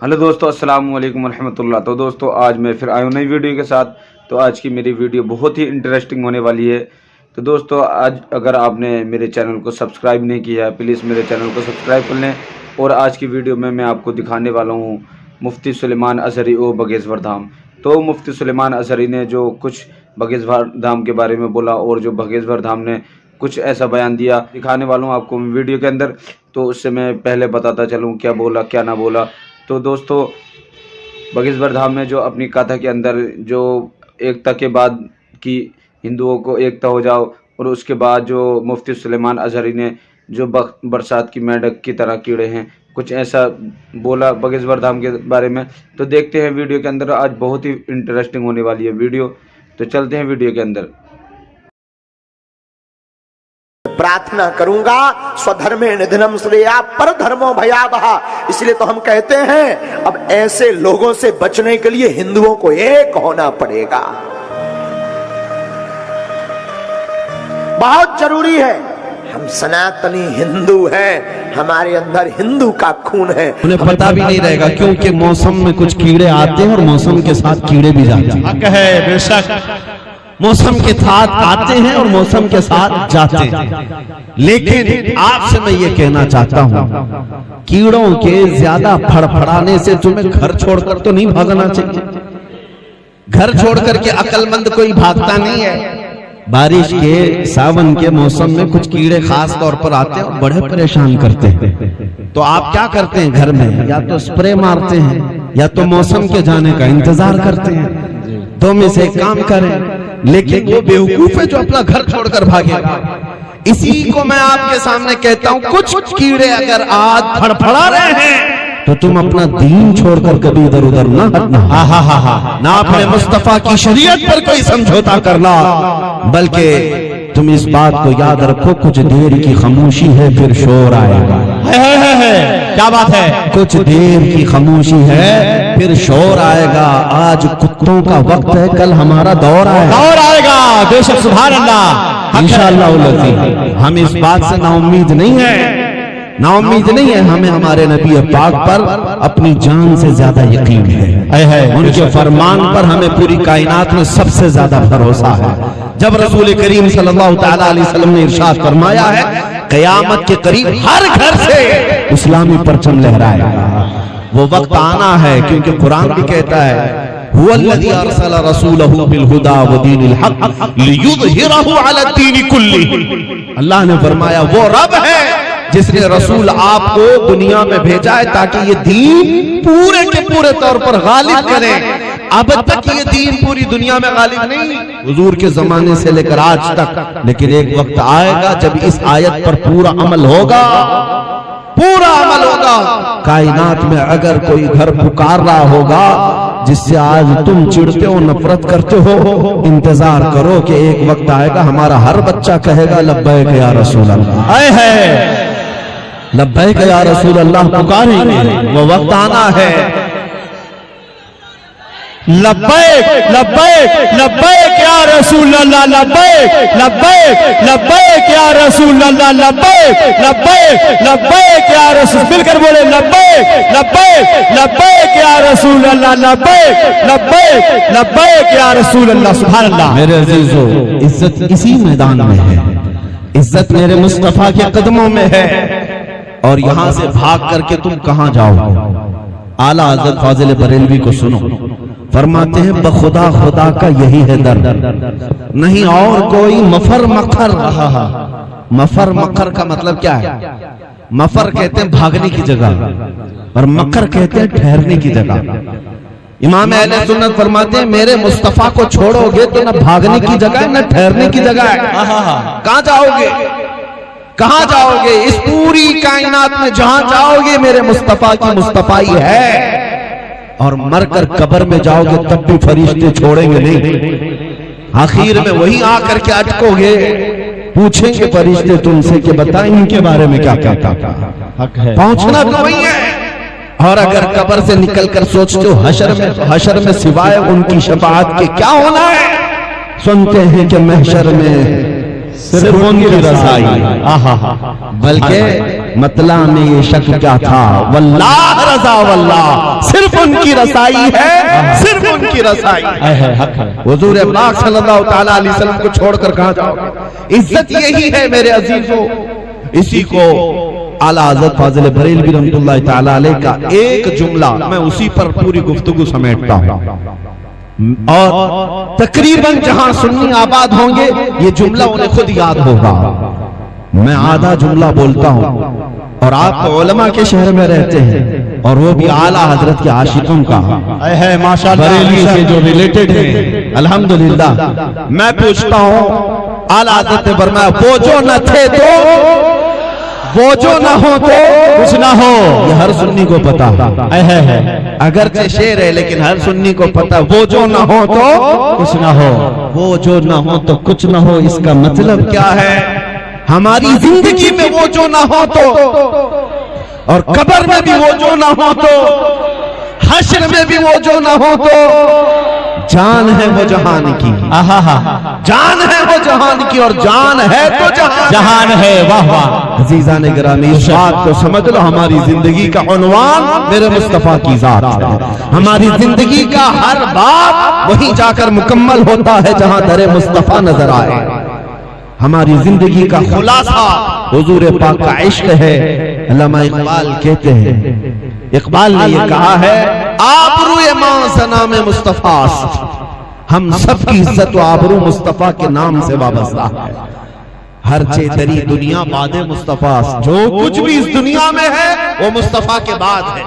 Hello दोस्तों, अस्सलाम वालेकुम रहमतुल्लाह। तो दोस्तों आज मैं फिर आया हूँ नई वीडियो के साथ। तो आज की मेरी वीडियो बहुत ही इंटरेस्टिंग होने वाली है। तो दोस्तों आज अगर आपने मेरे चैनल को सब्सक्राइब नहीं किया है, प्लीज़ मेरे चैनल को सब्सक्राइब कर लें। और आज की वीडियो में मैं आपको दिखाने वाला हूँ मुफ्ती सुलेमान अज़हरी ओ बगेश्वर धाम। तो मुफ्ती सुलेमान अज़हरी ने जो कुछ बगेश्वर धाम के बारे में बोला और जो बगेश्वर धाम ने कुछ ऐसा बयान दिया, दिखाने वाला हूँ आपको वीडियो के अंदर। तो उससे मैं पहले बताता चलूँ क्या बोला क्या ना बोला। तो दोस्तों बगेश्वर धाम में जो अपनी कथा के अंदर जो एकता के बाद कि हिंदुओं को एकता हो जाओ, और उसके बाद जो मुफ्ती सुलेमान अज़हरी ने जो बरसात की मेंढक की तरह कीड़े हैं, कुछ ऐसा बोला बगेश्वर धाम के बारे में। तो देखते हैं वीडियो के अंदर, आज बहुत ही इंटरेस्टिंग होने वाली है वीडियो। तो चलते हैं वीडियो के अंदर। प्रार्थना करूंगा स्वधर्मे निधनम श्रेया पर धर्मो भयावहा। इसलिए तो हम कहते हैं अब ऐसे लोगों से बचने के लिए हिंदुओं को एक होना पड़ेगा, बहुत जरूरी है। हम सनातनी हिंदू हैं, हमारे अंदर हिंदू का खून है। उन्हें पता भी नहीं रहेगा क्योंकि मौसम में कुछ कीड़े आते हैं और मौसम के साथ कीड़े भी जाते हैं। हक है, बेशक मौसम के साथ आते हैं और मौसम के साथ जाते हैं। लेकिन आपसे मैं ये कहना चाहता हूँ, कीड़ों के ज्यादा फड़फड़ाने से तुम्हें घर छोड़कर तो नहीं भागना चाहिए। घर छोड़कर के अक्लमंद कोई भागता नहीं है। बारिश के सावन के मौसम में कुछ कीड़े खास तौर पर आते हैं और बड़े परेशान करते हैं। तो आप क्या करते हैं घर में? या तो स्प्रे मारते हैं या तो मौसम के जाने का इंतजार करते हैं। दो में से काम करें। लेकिन वो बेवकूफ है जो अपना घर छोड़कर भागेगा। इसी को मैं आपके सामने कहता हूं, कुछ कीड़े अगर आज फड़फड़ा रहे हैं तो तुम अपना दीन छोड़कर कभी इधर उधर ना हटना। ना अपने मुस्तफा की शरीयत पर कोई समझौता करना, बल्कि तुम इस बात को याद रखो, कुछ देर की खामोशी है फिर शोर आएगा। क्या बात है? कुछ देर की खामोशी है फिर शोर आएगा। आज कुत्तों का वक्त है, कल हमारा दौर आएगा। बेशक, सुभान अल्लाह, इंशाअल्लाह। हम इस बात से नाउम्मीद नहीं है, नाउम्मीद नहीं है। हमें हमारे नबी पाक पर अपनी जान से ज्यादा यकीन है। उनके फरमान पर हमें पूरी कायनात में सबसे ज्यादा भरोसा है। जब रसूल करीम सल्लल्लाहु तआला अलैहि वसल्लम ने इरशाद फरमाया है, कयामत के करीब हर घर से इस्लामी परचम लहराएगा। वो वक्त आना है, क्योंकि कुरान भी कहता है हुवल्लज़ी अरसला रसूलहु बिल हुदा व दीनिल हक़ लियुज़हिरहु अला दीनि कुल्लिही। अल्लाह ने फरमाया वो रब है जिसने रसूल आपको दुनिया में भेजा है ताकि ये दीन पूरे के पूरे तौर पर गालिब करे। अब तक ये दीन पूरी दुनिया में गालिब नहीं, हुजूर के जमाने से लेकर आज तक। लेकिन एक वक्त आएगा जब इस आयत पर पूरा अमल होगा, पूरा अमल होगा। कायनात में अगर कोई घर पुकार रहा होगा जिससे आज तुम चिढ़ते हो, नफरत करते हो, इंतजार करो कि एक वक्त आएगा हमारा हर बच्चा कहेगा लब्बैक या रसूल अल्लाह। लब्बैक या रसूल अल्लाह पुकारेंगे। वो वक्त आना है। लब्बैक लब्बैक लब्बैक या रसूल अल्लाह, लब्बैक लब्बैक लब्बैक या रसूल अल्लाह, लब्बैक लब्बैक लब्बैक या रसूल। मिलकर बोले लब्बैक लब्बैक लब्बैक या रसूल अल्लाह, लब्बैक लब्बैक लब्बैक या रसूल अल्लाह। सुभान अल्लाह। मेरे अजीजों, इज्जत इसी मैदान में है, इज्जत मेरे मुस्तफा के कदमों में है। और यहां से भाग करके तुम कहां जाओ? आला हज़रत फाज़िल बरेलवी को सुनो, फरमाते हैं बखुदा खुदा का यही है दर, नहीं और कोई मफर मखर। मफर मखर का मतलब क्या है? मफर कहते हैं भागने की जगह और मकर कहते हैं ठहरने की जगह। इमाम अहले सुन्नत फरमाते हैं मेरे मुस्तफा को छोड़ोगे तो न भागने की जगह है न ठहरने की जगह है। कहां जाओगे? कहां जाओगे? इस पूरी कायनात में जहां जाओगे मेरे मुस्तफा की मुस्तफाई है। और मरकर कब्र में जाओगे तब भी फरिश्ते छोड़ेंगे नहीं। आखिर में वही आकर के अटकोगे, पूछेंगे फरिश्ते तुमसे कि बताएं इनके बारे में क्या कहता था। पहुंचना तो वही है। और अगर कब्र से निकलकर सोचते हो हशर में सिवाय उनकी शफाअत के क्या होना है, सुनते हैं कि महशर में सिर्फ उनकी रज़ाई, बल्कि मतला में ये शक क्या था, वल्लाह रजा वल्लाह, सिर्फ उनकी रसाई है, सिर्फ उनकी रसाई है। हुजूर पाक सल्लल्लाहु ताला अलैहि वसल्लम को छोड़कर कहां जाओगे? इज्जत यही है मेरे अजीजों। इसी को आला हज़रत फाज़िल बरेलवी रहमतुल्लाह ताला अलैह का एक जुमला, मैं उसी पर पूरी गुफ्तगू समेटता हूं, और तकरीबन जहां सुन्नी आबाद होंगे ये जुमला उन्हें खुद याद होगा। मैं आधा जुमला बोलता हूं, और आप तो उलमा के शहर में रहते हैं, और वो भी आला हजरत के आशिकों का है माशाअल्लाह, बरेली से जो रिलेटेड है अल्हम्दुलिल्लाह। मैं पूछता हूं, आला हजरत ने फरमाया वो जो न थे तो, वो जो ना हो तो कुछ ना हो। ये हर सुन्नी को पता है, अगर शेर है लेकिन हर सुन्नी को पता, वो जो ना हो तो कुछ ना हो, वो जो ना हो तो कुछ ना हो। इसका मतलब क्या है? हमारी जिंदगी में वो जो ना हो तो, और कब्र में भी वो जो ना हो तो, हश्र में भी वो जो ना हो तो, जान है वो जहान की, जान है वो जहान की, और जान है तो जहान है। वाह वाह अजीजा ने गिरामी, इस बात को समझ लो, हमारी जिंदगी का उन्वान मेरे मुस्तफा की जात है। हमारी जिंदगी का हर बात वहीं जाकर मुकम्मल होता है जहां दरे मुस्तफा नजर आए। हमारी जिंदगी का खुलासा हुजूर पाक का इश्क है। अल्लामा इकबाल कहते हैं, इकबाल ने ये कहा है, आबरूए मां सना में मुस्तफास्त, हम सब की इज्जत व आबरू मुस्तफा के नाम से वाबस्ता है। हर चेतरी दुनिया बादे मुस्तफास्त, जो कुछ भी इस दुनिया में है वो मुस्तफा के बाद है।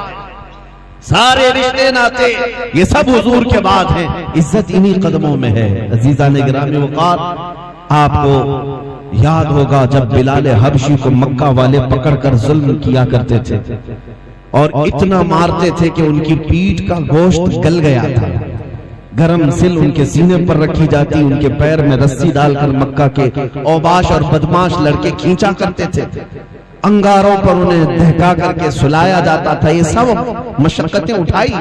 सारे रिश्ते नाते ये सब हुजूर के बाद है। इज्जत इन्हीं कदमों में है। अजीजा ने गिरामी वक़ार, आपको याद होगा जब बिलाल हबशी को मक्का वाले पकड़कर जुल्म किया करते थे, और इतना मारते थे कि उनकी पीठ का गोश्त गल गया था। गरम सिल उनके सीने पर रखी जाती, उनके पैर में रस्सी डालकर मक्का के औबाश और बदमाश लड़के खींचा करते थे, अंगारों पर उन्हें दहका करके सुलाया जाता था। ये सब मशक्कतें उठाई,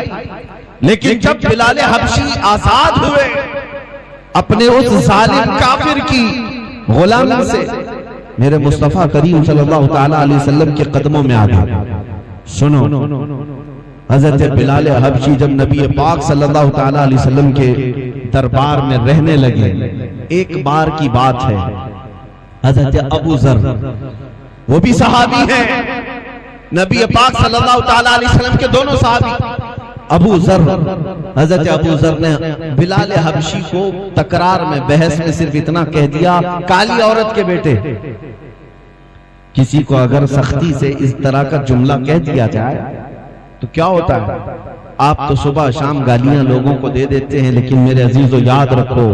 लेकिन जब बिलाल हबशी आजाद हुए अपने उस जालिम काफिर की गुलामी से, मेरे मुस्तफा करीम सल्लल्लाहु ताला अलैहि वसल्लम के कदमों में आ गए। सुनो, हजरत बिलाल हबशी जब नबी पाक सल्लल्लाहु ताला अलैहि वसल्लम के दरबार में रहने लगे, एक बार की बात है, हजरत अबू जर, वो भी सहाबी हैं, नबी पाक सल्लल्लाहु ताला अलैहि वसल्लम के दोनों सहाबी। अबू जर, हजरत अबू जर ने बिलाल हबशी को तकरार में, बहस में सिर्फ इतना कह दिया, काली औरत के बेटे। किसी को अगर सख्ती से इस तरह का जुमला कह दिया जाए तो क्या होता है? आप तो सुबह शाम गालियां लोगों को दे देते हैं, लेकिन मेरे अजीजों याद रखो,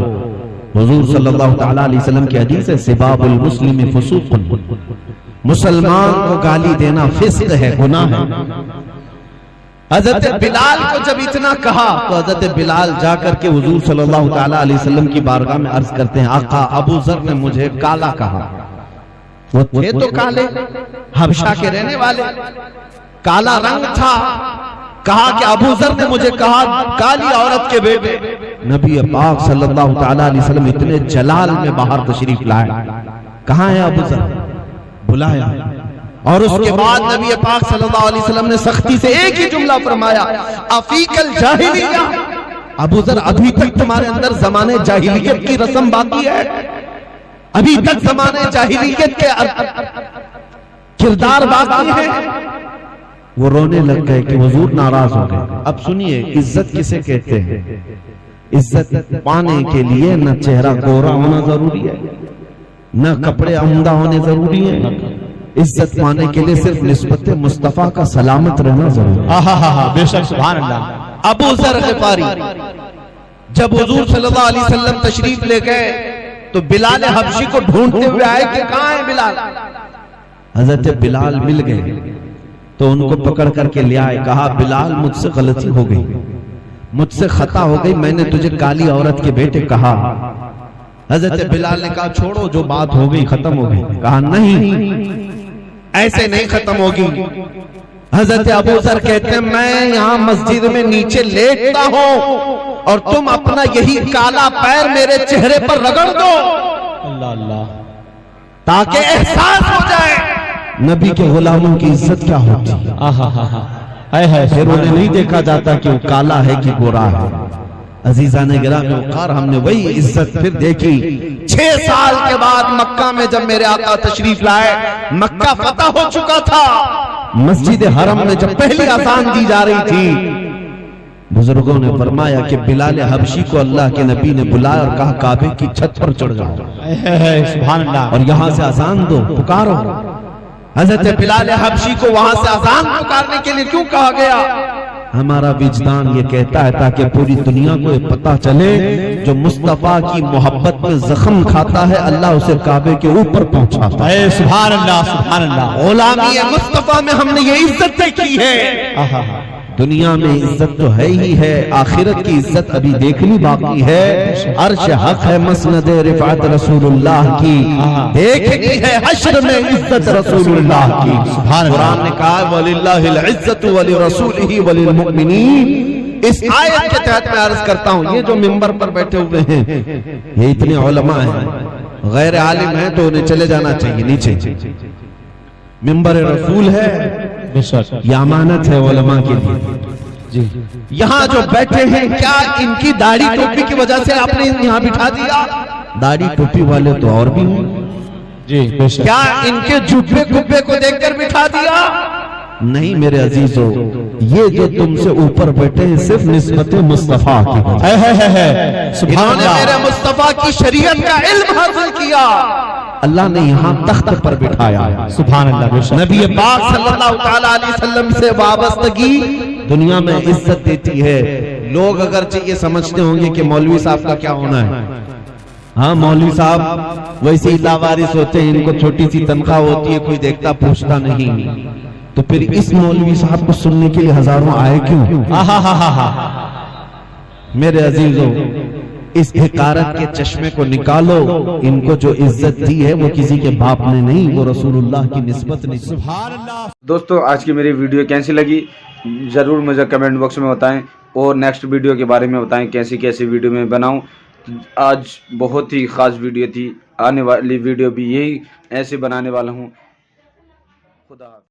हुजूर सल्लल्लाहु ताला अलैहि वसल्लम की हदीस है, सिबाबुल मुस्लिम फुसूकुन, मुसलमान को गाली देना फिस्क है, गुनाह है। हजरत बिलाल को जब इतना कहा तो हजरत बिलाल जाकर के हुजूर सल्लल्लाहु ताला अलैहि वसल्लम की बारगाह में अर्ज करते हैं, आका अबू जर ने मुझे काला कहा। वो थे तो काले, हबशा के रहने वाले, काला रंग था। कहा कि अबू जर ने मुझे कहा काली औरत के बेटे। नबी पाक सल्लल्लाहु ताला अलैहि वसल्लम इतने जलाल में बाहर तशरीफ लाए, कहां है अबू जर? बुलाया, और उसके बाद नबी पाक सल्लल्लाहु अलैहि वसल्लम ने सख्ती से एक ही जुमला फरमाया, अफीकल जाहिलिया, अबू जर अभी तक तुम्हारे अंदर जमाने जाहिलियत की रस्म बाकी है, अभी तक जमाने जाहिलियत के किरदार बाकी है। वो रोने लग गए कि हुजूर नाराज हो गए। अब सुनिए, इज्जत किसे कहते हैं? इज्जत पाने के लिए न चेहरा गोरा होना जरूरी है, न कपड़े उम्दा होने जरूरी है। इज्जत पाने के लिए सिर्फ निस्बत मुस्तफा का सलामत रहना जरूरी है। बेशक, सुभान अल्लाह। अबू जर ग़िफ़ारी जब हुजूर सल्लल्लाहु अलैहि वसल्लम तशरीफ ले गए तो बिलाल हबशी को ढूंढते हुए आए कि कहां है बिलाल। हजरत बिलाल मिल गए तो उनको पकड़ करके ले आए, कहा बिलाल मुझसे गलती हो गई, मुझसे खता हो गई, मैंने तुझे काली औरत के बेटे कहा। हजरत बिलाल ने कहा छोड़ो, जो बात हो गई खत्म हो गई। कहा नहीं, ऐसे नहीं खत्म होगी। हजरत अबू जर कहते हैं, मैं यहाँ मस्जिद में नीचे लेटता हूँ और तुम अपना यही काला पैर मेरे चेहरे पर रगड़ दो, अल्लाह अल्लाह, ताकि एहसास हो जाए नबी के गुलामों की इज्जत क्या होती है। फिर उन्हें नहीं देखा जाता कि वो काला है कि गोरा है। अजीजा ने गिरा में वकार, हमने वही इज्जत फिर देखी 6 साल के बाद मक्का में, जब मेरे आका तशरीफ लाए। मक्का फतह हो चुका था। मस्जिद हरम में जब पहली अजान दी जा रही थी, बुजुर्गों ने फरमाया कि बिलाल हबशी को अल्लाह के नबी ने बुलाया और कहा काबे की छत पर चढ़ जाओ, सुभान अल्लाह, और यहां से अजान दो, पुकारो। हजरत बिलाल हबशी को वहां से अजान पुकारने के लिए क्यों कहा गया? हमारा विजदान ये कहता है ताकि पूरी दुनिया को ये पता चले, जो मुस्तफा की मोहब्बत में जख्म खाता है अल्लाह उसे काबे के ऊपर पहुंचाता है। सुभान अल्लाह, सुभान अल्लाह। गुलामी मुस्तफा में हमने ये इज्जत की है। दुनिया में इज्जत तो है ही है, आखिरत की इज्जत अभी देखनी बाकी है। अर्श हक है मसनद रिफात रसूलुल्लाह की, देखनी है हश्र में इज्जत रसूलुल्लाह की। कुरान ने कहा वलिल्लाहिल इज्जतु वलि रसूलिही वलिल मुमिनीन। इस आयत के तहत मैं अर्ज करता हूँ, ये जो मिंबर पर बैठे हुए हैं ये इतने उलमा हैं, गैर आलिम हैं तो उन्हें चले जाना चाहिए नीचे। मिंबर रसूल है, यह अमानत है उलमा के लिए जी। यहाँ जो बैठे हैं, क्या इनकी दाढ़ी टोपी की वजह से आपने यहाँ बिठा दिया? दाढ़ी टोपी वाले तो और भी हैं जी। क्या इनके जुब्बे कुब्बे को देखकर बिठा दिया? नहीं मेरे अजीजों, ये जो तुमसे ऊपर बैठे हैं सिर्फ निस्बत मुस्तफा की है। इन्होंने मेरे मुस्तफा की शरीयत का इल्म हासिल किया, अल्लाह ने यहाँ तख्त पर बिठाया। सुभान अल्लाह। नबी पाक सल्लल्लाहु अलैहि वसल्लम से वाबस्तगी दुनिया में इज्जत देती है। लोग अगर ये समझते होंगे कि मौलवी साहब का क्या होना है, हाँ मौलवी साहब वैसे ही लावारिस होते हैं, इनको छोटी सी तनख्वाह होती है, कोई देखता पूछता नहीं, तो फिर इस मौलवी साहब को सुनने के लिए हजारों आए क्यों? मेरे अजीजों, इस हिकारत के चश्मे को निकालो। इनको जो इज्जत दी है वो किसी के बाप ने नहीं, वो रसूलुल्लाह की निस्बत नहीं। सुभान अल्लाह। दोस्तों आज की मेरी वीडियो कैसी लगी ज़रूर मुझे कमेंट बॉक्स में बताएं, और नेक्स्ट वीडियो के बारे में बताएं कैसी कैसी वीडियो में बनाऊं। आज बहुत ही ख़ास वीडियो थी, आने वाली वीडियो भी यही ऐसे बनाने वाला हूं। खुदा।